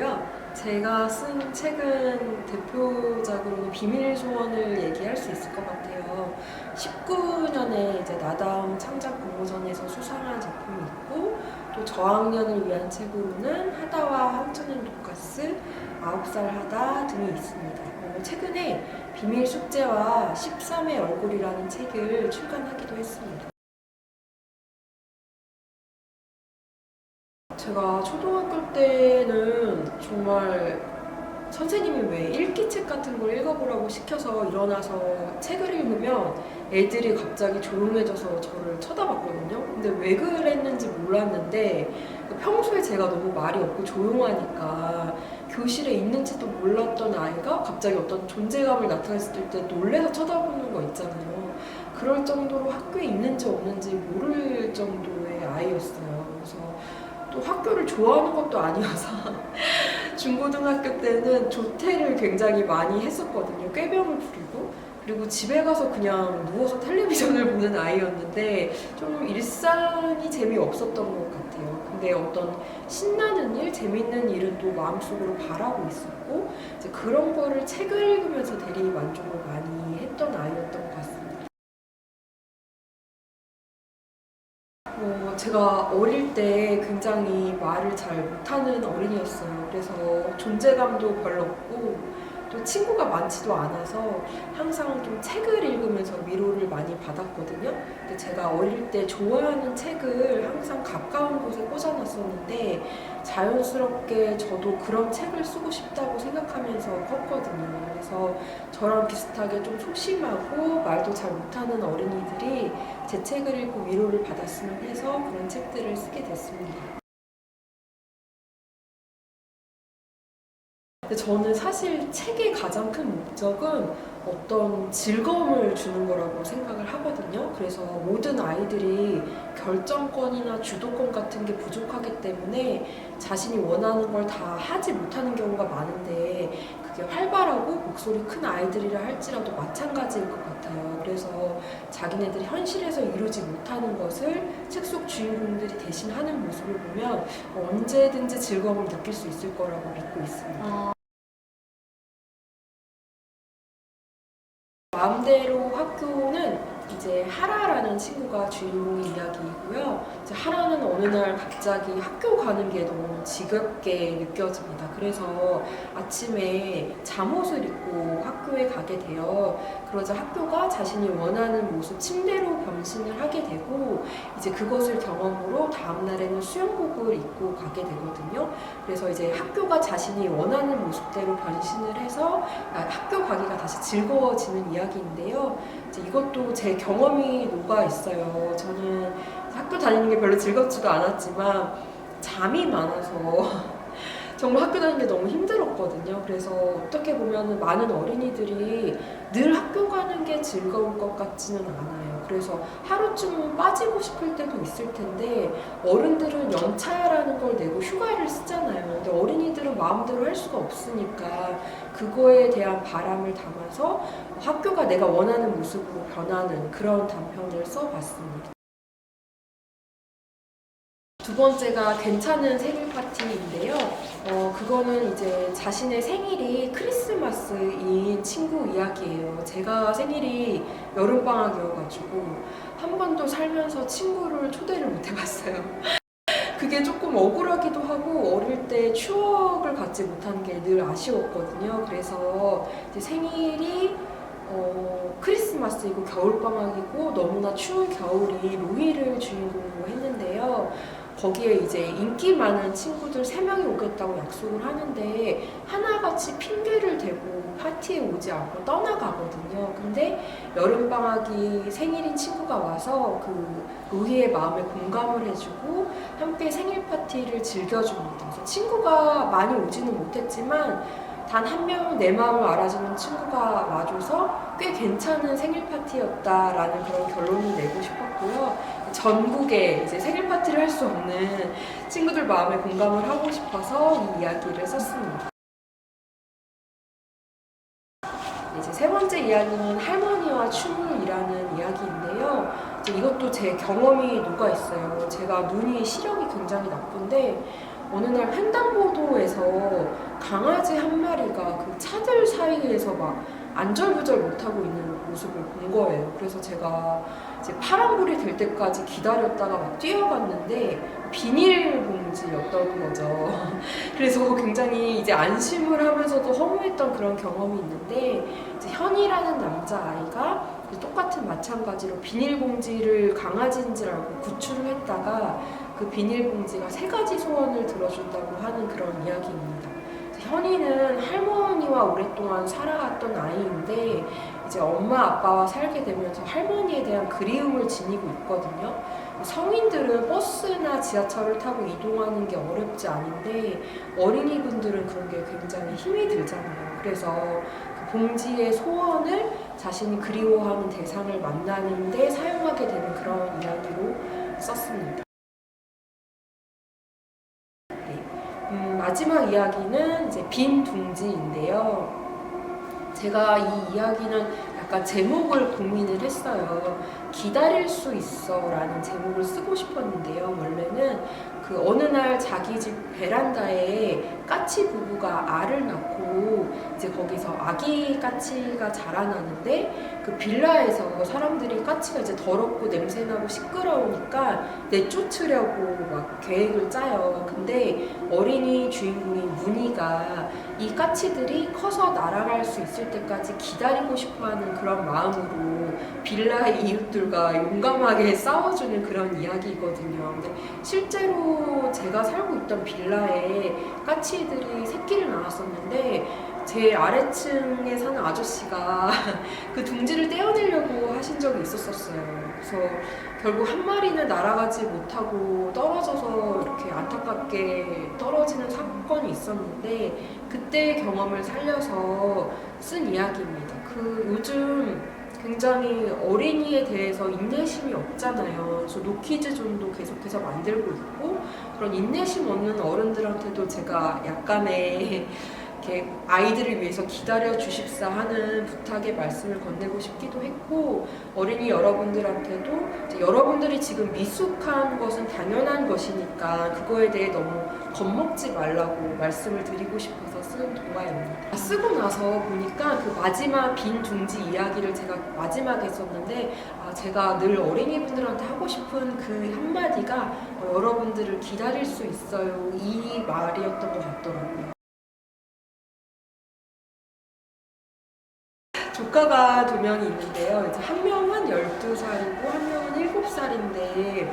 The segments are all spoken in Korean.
안녕하세요. 제가 쓴 책은 대표작으로는 비밀소원을 얘기할 수 있을 것 같아요. 19년에 이제 나다움 창작 공모전에서 수상한 작품이 있고, 또 저학년을 위한 책으로는 하다와 황천의 돈가스, 9살 하다 등이 있습니다. 최근에 비밀 숙제와 13의 얼굴이라는 책을 출간하기도 했습니다. 제가 초등학교 때는 정말 선생님이 왜 읽기책 같은 걸 읽어보라고 시켜서 일어나서 책을 읽으면 애들이 갑자기 조용해져서 저를 쳐다봤거든요. 근데 왜 그랬는지 몰랐는데 평소에 제가 너무 말이 없고 조용하니까 교실에 있는지도 몰랐던 아이가 갑자기 어떤 존재감을 나타냈을 때 놀래서 쳐다보는 거 있잖아요. 그럴 정도로 학교에 있는지 없는지 모를 정도의 아이였어요. 그래서 또 학교를 좋아하는 것도 아니어서 중고등학교 때는 조퇴를 굉장히 많이 했었거든요. 꾀병을 부리고. 그리고 집에 가서 그냥 누워서 텔레비전을 보는 아이였는데 좀 일상이 재미없었던 것 같아요. 근데 어떤 신나는 일, 재밌는 일은 또 마음속으로 바라고 있었고 이제 그런 거를 책을 읽으면서 대리 만족을 많이 했던 아이였던 것 같습니다. 제가 어릴 때 굉장히 말을 잘 못하는 어린이였어요. 그래서 존재감도 별로 없고 또 친구가 많지도 않아서 항상 좀 책을 읽으면서 위로를 많이 받았거든요. 근데 제가 어릴 때 좋아하는 책을 항상 가까운 곳에 꽂아놨었는데 자연스럽게 저도 그런 책을 쓰고 싶다고 생각하면서 컸거든요. 그래서 저랑 비슷하게 좀 소심하고 말도 잘 못하는 어린이들이 제 책을 읽고 위로를 받았으면 해서 그런 책들을 쓰게 됐습니다. 근데 저는 사실 책의 가장 큰 목적은 어떤 즐거움을 주는 거라고 생각을 하거든요. 그래서 모든 아이들이 결정권이나 주도권 같은 게 부족하기 때문에 자신이 원하는 걸 다 하지 못하는 경우가 많은데 그게 활발하고 목소리 큰 아이들이라 할지라도 마찬가지일 것 같아요. 그래서 자기네들이 현실에서 이루지 못하는 것을 책 속 주인공들이 대신 하는 모습을 보면 언제든지 즐거움을 느낄 수 있을 거라고 믿고 있습니다. 마음대로 학교는 이제 하라라는 친구가 주인공의 이야기이고요. 이제 하라는 어느 날 갑자기 학교 가는 게 너무 지겹게 느껴집니다. 그래서 아침에 잠옷을 입고 학교에 가게 돼요. 그러자 학교가 자신이 원하는 모습 침대로 변신을 하게 되고 이제 그것을 경험으로 다음 날에는 수영복을 입고 가게 되거든요. 그래서 이제 학교가 자신이 원하는 모습대로 변신을 해서 학교 가기가 다시 즐거워지는 이야기인데요. 이제 이것도 제 경험이 녹아 있어요. 저는 학교 다니는 게 별로 즐겁지도 않았지만 잠이 많아서 정말 학교 다니는 게 너무 힘들었거든요. 그래서 어떻게 보면 많은 어린이들이 늘 학교 가는 게 즐거울 것 같지는 않아요. 그래서 하루쯤 빠지고 싶을 때도 있을 텐데 어른들은 연차라는 걸 내고 휴가를 쓰잖아요. 근데 어린이들은 마음대로 할 수가 없으니까 그거에 대한 바람을 담아서 학교가 내가 원하는 모습으로 변하는 그런 단편을 써봤습니다. 두 번째가 괜찮은 생일 파티인데요. 그거는 이제 자신의 생일이 크리스마스인 친구 이야기예요. 제가 생일이 여름방학이어가지고 한 번도 살면서 친구를 초대를 못 해봤어요. 그게 조금 억울하기도 하고 어릴 때 추억을 갖지 못한 게 늘 아쉬웠거든요. 그래서 이제 생일이 크리스마스이고 겨울방학이고 너무나 추운 겨울이 로이를 주인공으로 했는데요. 거기에 이제 인기 많은 친구들 3명이 오겠다고 약속을 하는데 하나같이 핑계를 대고 파티에 오지 않고 떠나가거든요. 근데 여름방학이 생일인 친구가 와서 그 로이의 마음에 공감을 해주고 함께 생일 파티를 즐겨줍니다. 그래서 친구가 많이 오지는 못했지만 단 한 명 내 마음을 알아주는 친구가 와줘서 꽤 괜찮은 생일 파티였다라는 그런 결론을 내고 싶었고요. 전국에 이제 생일 파티를 할 수 없는 친구들 마음에 공감을 하고 싶어서 이 이야기를 썼습니다. 이제 세 번째 이야기는 할머니와 춤을이라는 이야기인데요. 이제 이것도 제 경험이 녹아 있어요. 제가 눈이 시력이 굉장히 나쁜데 어느 날 횡단보도에서 아이가 그 차들 사이에서 막 안절부절 못하고 있는 모습을 본 거예요. 그래서 제가 이제 파란불이 될 때까지 기다렸다가 막 뛰어갔는데 비닐봉지였던 거죠. 그래서 굉장히 이제 안심을 하면서도 허무했던 그런 경험이 있는데, 이제 현이라는 남자아이가 똑같은 마찬가지로 비닐봉지를 강아지인 줄 알고 구출을 했다가 그 비닐봉지가 3가지 소원을 들어준다고 하는 그런 이야기입니다. 현이는 할머니와 오랫동안 살아왔던 아이인데 이제 엄마 아빠와 살게 되면서 할머니에 대한 그리움을 지니고 있거든요. 성인들은 버스나 지하철을 타고 이동하는 게 어렵지 않은데 어린이분들은 그런 게 굉장히 힘이 들잖아요. 그래서 그 봉지의 소원을 자신이 그리워하는 대상을 만나는데 사용하게 되는 그런 이야기로 썼습니다. 마지막 이야기는 이제 빈 둥지인데요. 제가 이 이야기는 약간 제목을 고민을 했어요. 기다릴 수 있어 라는 제목을 쓰고 싶었는데요. 원래는 그 어느 날 자기 집 베란다에 까치 부부가 알을 낳고 이제 거기서 아기 까치가 자라나는데 그 빌라에서 사람들이 까치가 이제 더럽고 냄새나고 시끄러우니까 내쫓으려고 막 계획을 짜요. 근데 어린이 주인공인 무늬가 이 까치들이 커서 날아갈 수 있을 때까지 기다리고 싶어하는 그런 마음으로 빌라의 이웃들과 용감하게 싸워주는 그런 이야기거든요. 근데 실제로 제가 살고 있던 빌라에 까치들이 새끼를 낳았었는데 제 아래층에 사는 아저씨가 그 둥지를 떼어내려고 하신 적이 있었어요. 그래서 결국 한 마리는 날아가지 못하고 떨어져서 이렇게 안타깝게 떨어지는 사건이 있었는데 그때의 경험을 살려서 쓴 이야기입니다. 그 요즘 굉장히 어린이에 대해서 인내심이 없잖아요. 그래서 노키즈존도 계속해서 만들고 있고 그런 인내심 없는 어른들한테도 제가 약간의 이렇게 아이들을 위해서 기다려 주십사 하는 부탁의 말씀을 건네고 싶기도 했고, 어린이 여러분들한테도 이제 여러분들이 지금 미숙한 것은 당연한 것이니까 그거에 대해 너무 겁먹지 말라고 말씀을 드리고 싶어서 쓴 동화입니다. 쓰고 나서 보니까 그 마지막 빈 둥지 이야기를 제가 마지막에 썼는데 제가 늘 어린이분들한테 하고 싶은 그 한마디가 여러분들을 기다릴 수 있어요, 이 말이었던 것 같더라고요. 조카가 2명이 있는데요. 이제 한 명은 12살이고 한 명은 7살인데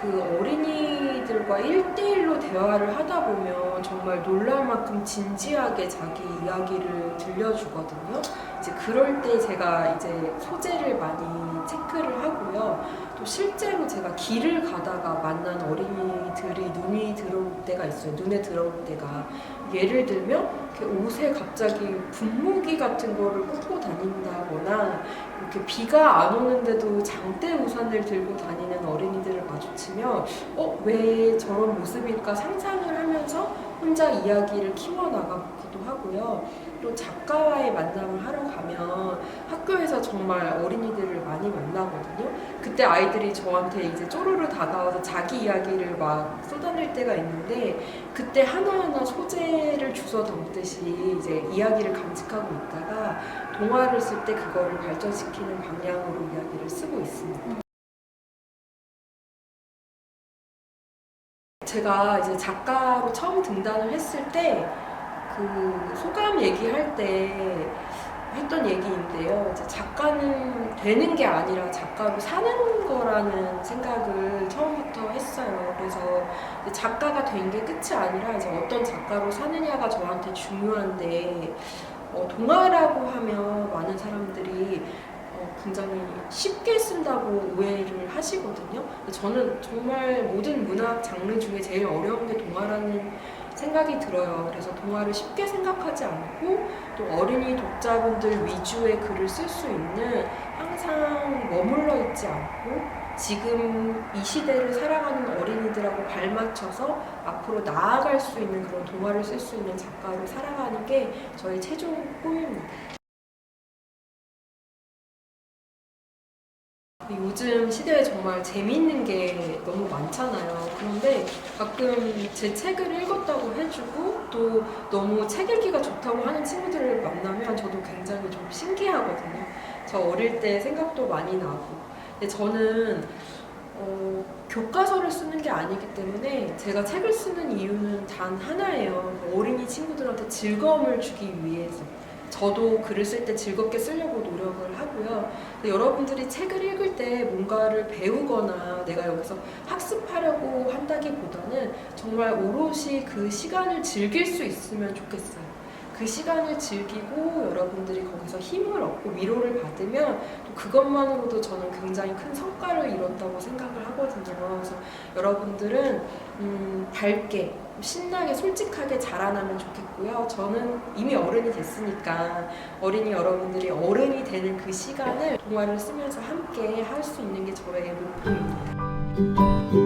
그 어린이들과 1대1로 대화를 하다 보면 정말 놀랄 만큼 진지하게 자기 이야기를 들려주거든요. 이제 그럴 때 제가 이제 소재를 많이 체크를 하고요. 또 실제로 제가 길을 가다가 만난 어린이들이 눈에 들어올 때가 있어요. 눈에 들어올 때가. 예를 들면 이렇게 옷에 갑자기 분무기 같은 거를 꽂고 다닌다거나 이렇게 비가 안 오는데도 장대 우산을 들고 다니는 어린이들을 마주치면 왜 저런 모습일까 상상을 하면서 혼자 이야기를 키워나가기도 하고요. 또 작가와의 만남을 하러 가면 학교에서 정말 어린이들을 많이 만나거든요. 그때 아이들이 저한테 이제 쪼르르 다가와서 자기 이야기를 막 쏟아낼 때가 있는데 그때 하나하나 소재를 주워 담듯이 이제 이야기를 간직하고 있다가 동화를 쓸 때 그거를 발전시키는 방향으로 이야기를 쓰고 있습니다. 제가 이제 작가로 처음 등단을 했을 때 그 소감 얘기할 때 했던 얘기인데요. 이제 작가는 되는 게 아니라 작가로 사는 거라는 생각을 처음부터 했어요. 그래서 작가가 된 게 끝이 아니라 이제 어떤 작가로 사느냐가 저한테 중요한데 동화라고 하면 많은 사람들이 굉장히 쉽게 쓴다고 오해를 하시거든요. 저는 정말 모든 문학 장르 중에 제일 어려운 게 동화라는 생각이 들어요. 그래서 동화를 쉽게 생각하지 않고 또 어린이 독자분들 위주의 글을 쓸 수 있는 항상 머물러 있지 않고 지금 이 시대를 살아가는 어린이들하고 발맞춰서 앞으로 나아갈 수 있는 그런 동화를 쓸 수 있는 작가로 살아가는 게 저의 최종 꿈입니다. 요즘 시대에 정말 재미있는 게 너무 많잖아요. 그런데 가끔 제 책을 읽었다고 해주고 또 너무 책 읽기가 좋다고 하는 친구들을 만나면 저도 굉장히 좀 신기하거든요. 저 어릴 때 생각도 많이 나고. 근데 저는 교과서를 쓰는 게 아니기 때문에 제가 책을 쓰는 이유는 단 하나예요. 어린이 친구들한테 즐거움을 주기 위해서. 저도 글을 쓸 때 즐겁게 쓰려고 노력을 하고요. 여러분들이 책을 읽을 때 뭔가를 배우거나 내가 여기서 학습하려고 한다기보다는 정말 오롯이 그 시간을 즐길 수 있으면 좋겠어요. 그 시간을 즐기고 여러분들이 거기서 힘을 얻고 위로를 받으면 또 그것만으로도 저는 굉장히 큰 성과를 이뤘다고 생각을 하거든요. 그래서 여러분들은 밝게 신나게 솔직하게 자라나면 좋겠고요. 저는 이미 어른이 됐으니까 어린이 여러분들이 어른이 되는 그 시간을 동화를 쓰면서 함께 할 수 있는 게 저의 목표입니다.